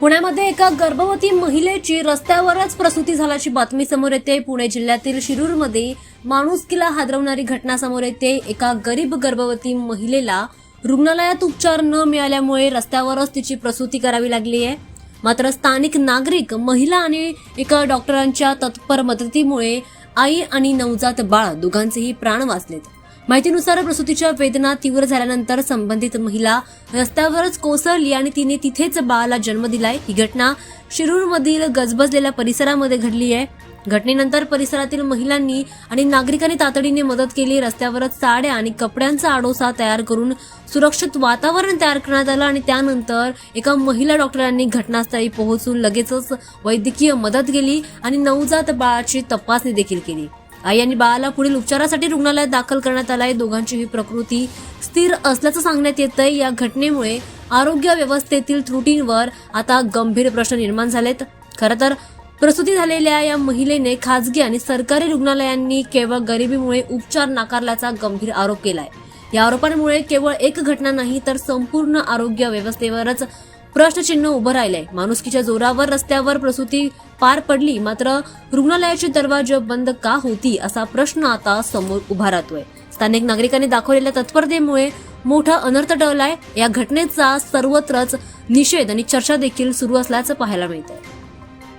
पुण्यामध्ये एका गर्भवती महिलेची रस्त्यावरच प्रसूती झाल्याची बातमी समोर येते। पुणे जिल्ह्यातील शिरूरमध्ये माणुसकीला हादरवणारी घटना समोर येते। एका गरीब गर्भवती महिलेला रुग्णालयात उपचार न मिळाल्यामुळे रस्त्यावरच तिची प्रसूती करावी लागली आहे। मात्र स्थानिक नागरिक, महिला आणि एका डॉक्टरांच्या तत्पर मदतीमुळे आई आणि नवजात बाळ दोघांचेही प्राण वाचलेत। माहितीनुसार प्रसूतीच्या वेदना तीव्र झाल्यानंतर संबंधित महिला रस्त्यावरच कोसळली आणि तिने तिथेच बाळाला जन्म दिलाय। ही घटना शिरूरमधील गजबजलेल्या परिसरामध्ये घडली आहे। घटनेनंतर परिसरातील महिलांनी आणि नागरिकांनी तातडीने मदत केली। रस्त्यावरच साड्या आणि कपड्यांचा आडोसा तयार करून सुरक्षित वातावरण तयार करण्यात आलं आणि त्यानंतर एका महिला डॉक्टरांनी घटनास्थळी पोहोचून लगेचच वैद्यकीय मदत केली आणि नवजात बाळाची तपासणी देखील केली। आई आणि बाळाला पुढील उपचारासाठी रुग्णालयात दाखल करण्यात आलाय। दोघांचीही प्रकृती स्थिर असल्याचं सांगण्यात येतंय। या घटनेमुळे आरोग्य व्यवस्थेतील त्रुटींवर आता गंभीर प्रश्न निर्माण झालेत। खरं तर प्रसूती झालेल्या या महिलेने खासगी आणि सरकारी रुग्णालयांनी केवळ गरिबीमुळे उपचार नाकारल्याचा गंभीर आरोप केलाय। या आरोपांमुळे केवळ एक घटना नाही तर संपूर्ण आरोग्य व्यवस्थेवरच प्रश्नचिन्ह उभं राहिलंय। माणुसकीच्या जोरावर रस्त्यावर प्रसूती पार पडली, मात्र रुग्णालयाची दरवाजे बंद का होती असा प्रश्न आता समोर उभा राहतोय। स्थानिक नागरिकांनी दाखवलेल्या तत्परतेमुळे मोठा अनर्थ टळलाय। या घटनेचा सर्वत्रच निषेध आणि चर्चा देखील सुरू असल्याचं पाहायला मिळतंय।